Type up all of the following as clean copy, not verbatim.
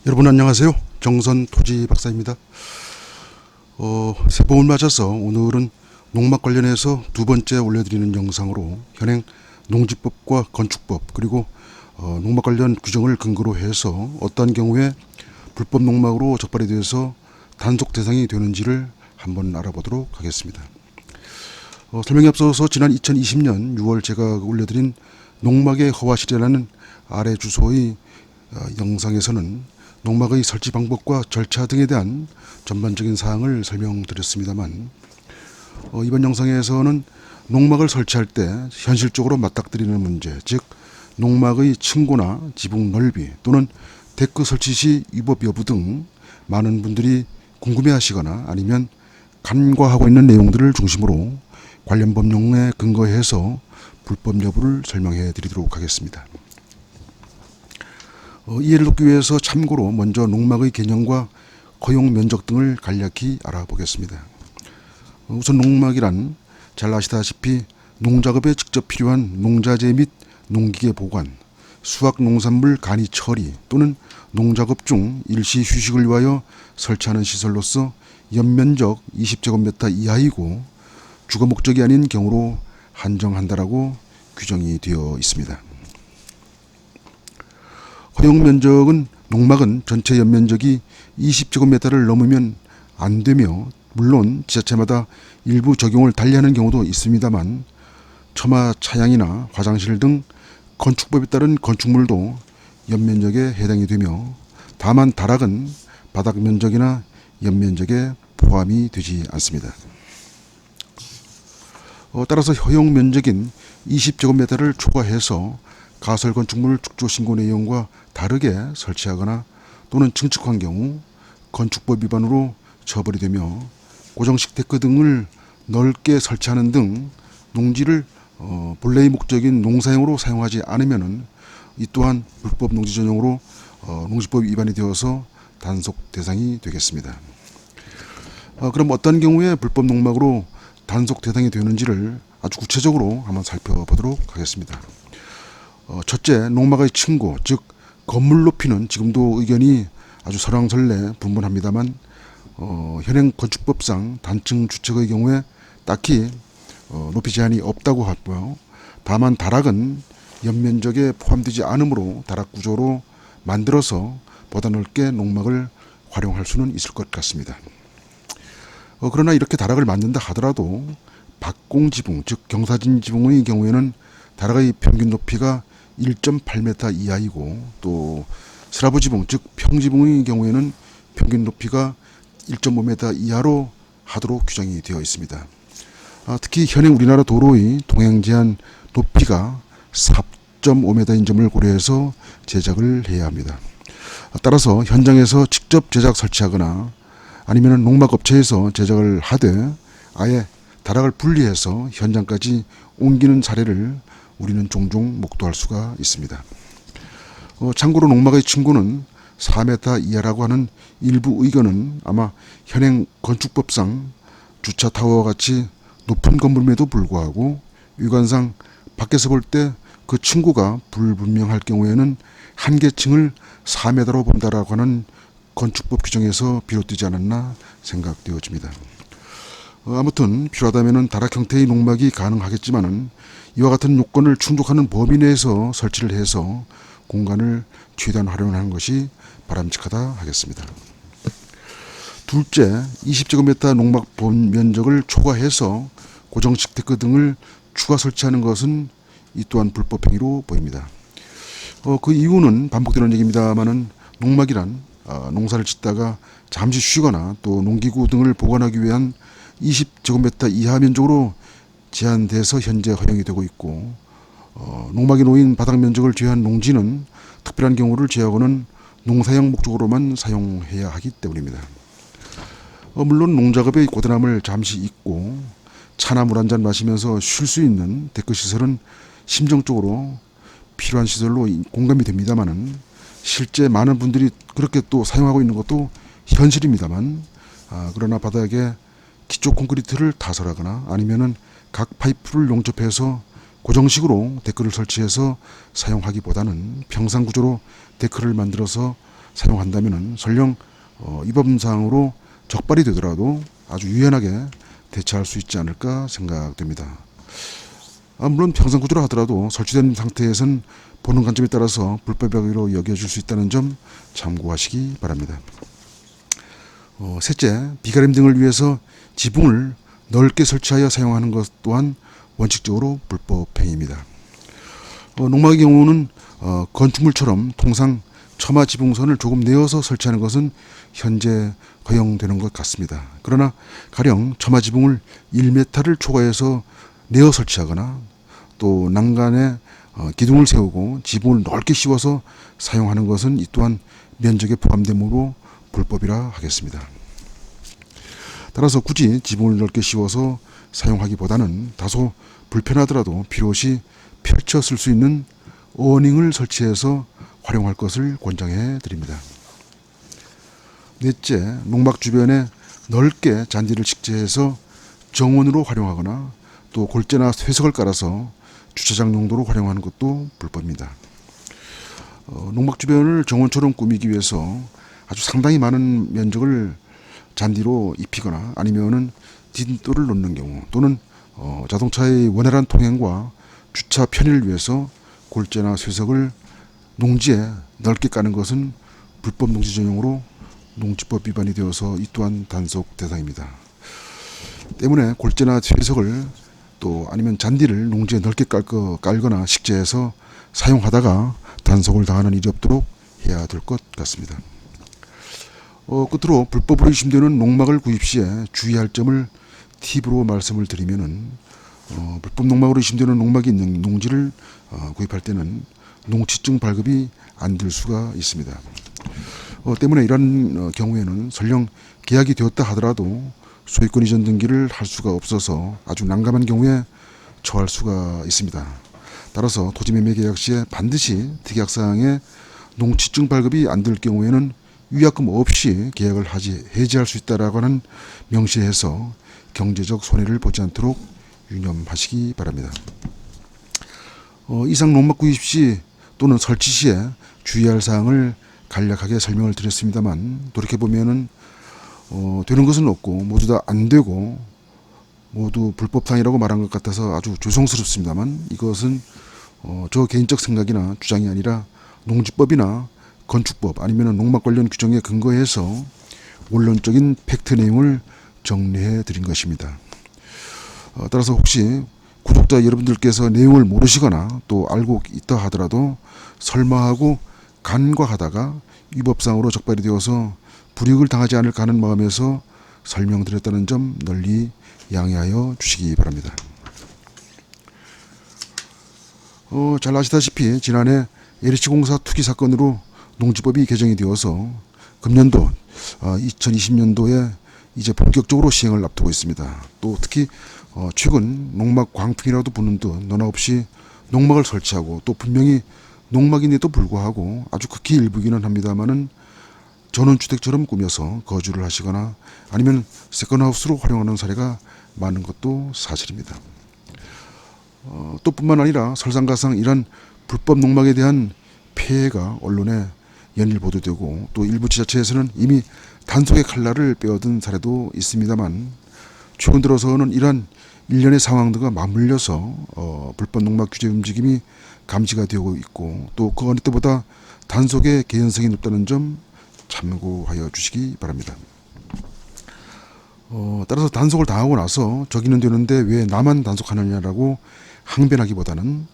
여러분 안녕하세요. 정선 토지 박사입니다. 새봄을 맞아서 오늘은 농막 관련해서 두 번째 올려드리는 영상으로 현행 농지법과 건축법 그리고 농막 관련 규정을 근거로 해서 어떠한 경우에 불법 농막으로 적발이 되어서 단속 대상이 되는지를 한번 알아보도록 하겠습니다. 설명에 앞서서 지난 2020년 6월 제가 올려드린 농막의 허가실이라는 아래 주소의 영상에서는 농막의 설치 방법과 절차 등에 대한 전반적인 사항을 설명드렸습니다만 이번 영상에서는 농막을 설치할 때 현실적으로 맞닥뜨리는 문제, 즉 농막의 층고나 지붕 넓이 또는 데크 설치 시 위법 여부 등 많은 분들이 궁금해하시거나 아니면 간과하고 있는 내용들을 중심으로 관련 법령에 근거해서 불법 여부를 설명해 드리도록 하겠습니다. 이해를 돕기 위해서 참고로 먼저 농막의 개념과 허용 면적 등을 간략히 알아보겠습니다. 우선 농막이란 잘 아시다시피 농작업에 직접 필요한 농자재 및 농기계 보관, 수확 농산물 간이 처리 또는 농작업 중 일시 휴식을 위하여 설치하는 시설로서 연면적 20제곱미터 이하이고 주거 목적이 아닌 경우로 한정한다라고 규정이 되어 있습니다. 허용 면적은 농막은 전체 연면적이 20제곱미터를 넘으면 안 되며 물론 지자체마다 일부 적용을 달리하는 경우도 있습니다만 처마 차양이나 화장실 등 건축법에 따른 건축물도 연면적에 해당이 되며 다만 다락은 바닥 면적이나 연면적에 포함이 되지 않습니다. 따라서 허용 면적인 20제곱미터를 초과해서 가설 건축물 축조 신고 내용과 다르게 설치하거나 또는 증축한 경우 건축법 위반으로 처벌이 되며 고정식 데크 등을 넓게 설치하는 등 농지를 본래의 목적인 농사용으로 사용하지 않으면은 이 또한 불법 농지 전용으로 농지법 위반이 되어서 단속 대상이 되겠습니다. 그럼 어떤 경우에 불법 농막으로 단속 대상이 되는지를 아주 구체적으로 한번 살펴보도록 하겠습니다. 첫째, 농막의 층고, 즉 건물 높이는 지금도 의견이 아주 설왕설래 분분합니다만 현행 건축법상 단층 주택의 경우에 딱히 높이 제한이 없다고 하고요. 다만 다락은 연면적에 포함되지 않으므로 다락 구조로 만들어서 보다 넓게 농막을 활용할 수는 있을 것 같습니다. 그러나 이렇게 다락을 만든다 하더라도 박공지붕, 즉 경사진 지붕의 경우에는 다락의 평균 높이가 1.8m 이하이고 또 스라브 지붕, 즉 평지붕의 경우에는 평균 높이가 1.5m 이하로 하도록 규정이 되어 있습니다. 특히 현행 우리나라 도로의 통행 제한 높이가 4.5m인 점을 고려해서 제작을 해야 합니다. 따라서 현장에서 직접 제작 설치하거나 아니면 농막업체에서 제작을 하되 아예 다락을 분리해서 현장까지 옮기는 사례를 우리는 종종 목도할 수가 있습니다. 참고로 농막의 층고는 4m 이하라고 하는 일부 의견은 아마 현행 건축법상 주차 타워와 같이 높은 건물임에도 불구하고 유관상 밖에서 볼 때 그 층고가 불분명할 경우에는 한계층을 4m로 본다라고 하는 건축법 규정에서 비롯되지 않았나 생각되어집니다. 아무튼 필요하다면 다락 형태의 농막이 가능하겠지만은 이와 같은 요건을 충족하는 범위 내에서 설치를 해서 공간을 최대한 활용하는 것이 바람직하다 하겠습니다. 둘째, 20제곱미터 농막 본 면적을 초과해서 고정식 데크 등을 추가 설치하는 것은 이 또한 불법 행위로 보입니다. 그 이유는 반복되는 얘기입니다만은 농막이란 농사를 짓다가 잠시 쉬거나 또 농기구 등을 보관하기 위한 20제곱미터 이하 면적으로 제한돼서 현재 허용이 되고 있고 농막이 놓인 바닥 면적을 제외한 농지는 특별한 경우를 제외하고는 농사용 목적으로만 사용해야 하기 때문입니다. 물론 농작업의 고단함을 잠시 잊고 차나 물 한 잔 마시면서 쉴 수 있는 데크 시설은 심정적으로 필요한 시설로 공감이 됩니다만은 실제 많은 분들이 그렇게 또 사용하고 있는 것도 현실입니다만 그러나 바닥에 기초 콘크리트를 타설하거나 아니면은 각 파이프를 용접해서 고정식으로 데크를 설치해서 사용하기보다는 평상 구조로 데크를 만들어서 사용한다면 설령 위법사항으로 적발이 되더라도 아주 유연하게 대처할 수 있지 않을까 생각됩니다. 물론 평상구조라 하더라도 설치된 상태에선 보는 관점에 따라서 불법행위로 여겨질 수 있다는 점 참고하시기 바랍니다. 셋째, 비가림 등을 위해서 지붕을 넓게 설치하여 사용하는 것 또한 원칙적으로 불법행위입니다. 농막의 경우는 건축물처럼 통상 처마 지붕선을 조금 내어서 설치하는 것은 현재 허용되는 것 같습니다. 그러나 가령 처마 지붕을 1m를 초과해서 내어 설치하거나 또 난간에 기둥을 세우고 지붕을 넓게 씌워서 사용하는 것은 이 또한 면적에 포함되므로 불법이라 하겠습니다. 따라서 굳이 지붕을 넓게 씌워서 사용하기보다는 다소 불편하더라도 필요시 펼쳐 쓸 수 있는 어닝을 설치해서 활용할 것을 권장해 드립니다. 넷째, 농막 주변에 넓게 잔디를 식재해서 정원으로 활용하거나 또 골재나 쇠석을 깔아서 주차장 용도로 활용하는 것도 불법입니다. 농막 주변을 정원처럼 꾸미기 위해서 아주 상당히 많은 면적을 잔디로 입히거나 아니면은 딘돌을 놓는 경우 또는 자동차의 원활한 통행과 주차 편의를 위해서 골재나 쇠석을 농지에 넓게 까는 것은 불법 농지 전용으로 농지법 위반이 되어서 이 또한 단속 대상입니다. 때문에 골재나 쇠석을 또 아니면 잔디를 농지에 넓게 깔거나 식재해서 사용하다가 단속을 당하는 일이 없도록 해야 될 것 같습니다. 끝으로 불법으로 의심되는 농막을 구입 시에 주의할 점을 팁으로 말씀을 드리면은 불법 농막으로 의심되는 농막이 있는 농지를 구입할 때는 농지증 발급이 안 될 수가 있습니다. 때문에 이런 경우에는 설령 계약이 되었다 하더라도 소유권 이전 등기를 할 수가 없어서 아주 난감한 경우에 처할 수가 있습니다. 따라서 토지 매매 계약 시에 반드시 특약사항에 농지증 발급이 안 될 경우에는 위약금 없이 계약을 해지할 수 있다라고 하는 명시해서 경제적 손해를 보지 않도록 유념하시기 바랍니다. 이상 농막 구입 시 또는 설치 시에 주의할 사항을 간략하게 설명을 드렸습니다만 돌이켜보면은 되는 것은 없고 모두 다 안 되고 모두 불법상이라고 말한 것 같아서 아주 죄송스럽습니다만 이것은 저 개인적 생각이나 주장이 아니라 농지법이나 건축법 아니면 농막 관련 규정에 근거해서 원론적인 팩트 내용을 정리해 드린 것입니다. 따라서 혹시 구독자 여러분들께서 내용을 모르시거나 또 알고 있다 하더라도 설마하고 간과하다가 위법상으로 적발이 되어서 불이익을 당하지 않을까 하는 마음에서 설명드렸다는 점 널리 양해하여 주시기 바랍니다. 잘 아시다시피 지난해 LH공사 투기 사건으로 농지법이 개정이 되어서 금년도 2020년도에 이제 본격적으로 시행을 앞두고 있습니다. 또 특히 최근 농막 광풍이라도 부는 듯 너나 없이 농막을 설치하고 또 분명히 농막인데도 불구하고 아주 극히 일부기는 합니다만은 전원주택처럼 꾸며서 거주를 하시거나 아니면 세컨하우스로 활용하는 사례가 많은 것도 사실입니다. 또 뿐만 아니라 설상가상 이런 불법 농막에 대한 폐해가 언론에 연일 보도되고 또 일부 지자체에서는 이미 단속의 칼날을 빼앗은 사례도 있습니다만 최근 들어서는 이러한 일련의 상황들과 맞물려서 불법 농막 규제 움직임이 감지가 되고 있고 또 그 어느 때보다 단속의 개연성이 높다는 점 참고하여 주시기 바랍니다. 따라서 단속을 당하고 나서 저기는 되는데 왜 나만 단속하느냐라고 항변하기보다는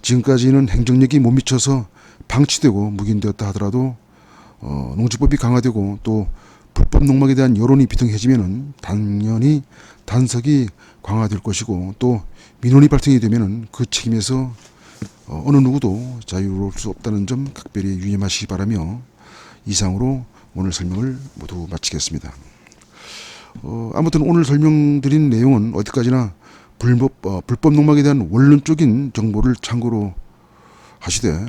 지금까지는 행정력이 못 미쳐서 방치되고 묵인되었다 하더라도 농지법이 강화되고 또 불법 농막에 대한 여론이 비등해지면은 당연히 단속이 강화될 것이고 또 민원이 발생이 되면은 그 책임에서 어느 누구도 자유로울 수 없다는 점 각별히 유념하시기 바라며 이상으로 오늘 설명을 모두 마치겠습니다. 아무튼 오늘 설명드린 내용은 어디까지나 불법 농막에 대한 원론적인 정보를 참고로 하시되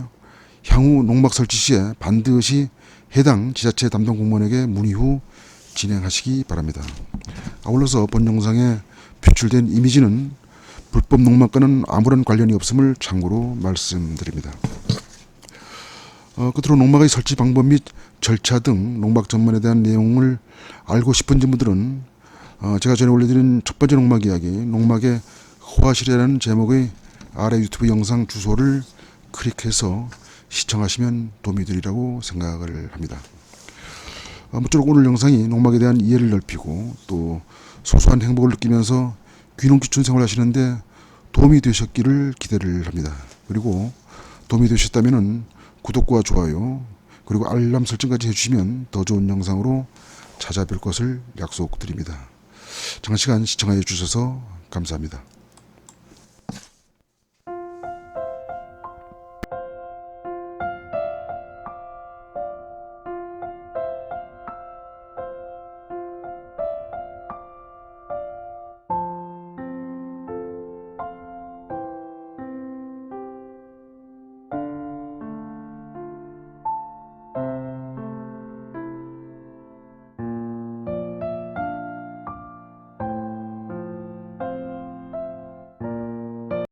향후 농막 설치 시에 반드시 해당 지자체 담당 공무원에게 문의 후 진행하시기 바랍니다. 아울러서 본 영상에 표출된 이미지는 불법 농막과는 아무런 관련이 없음을 참고로 말씀드립니다. 끝으로 농막의 설치 방법 및 절차 등 농막 전문에 대한 내용을 알고 싶은 분들은 제가 전에 올려드린 첫 번째 농막 이야기, 농막의 호화실이라는 제목의 아래 유튜브 영상 주소를 클릭해서 시청하시면 도움이 되리라고 생각을 합니다. 아무쪼록 오늘 영상이 농막에 대한 이해를 넓히고 또 소소한 행복을 느끼면서 귀농귀촌 생활하시는데 도움이 되셨기를 기대를 합니다. 그리고 도움이 되셨다면 구독과 좋아요 그리고 알람 설정까지 해주시면 더 좋은 영상으로 찾아뵐 것을 약속드립니다. 장시간 시청해 주셔서 감사합니다.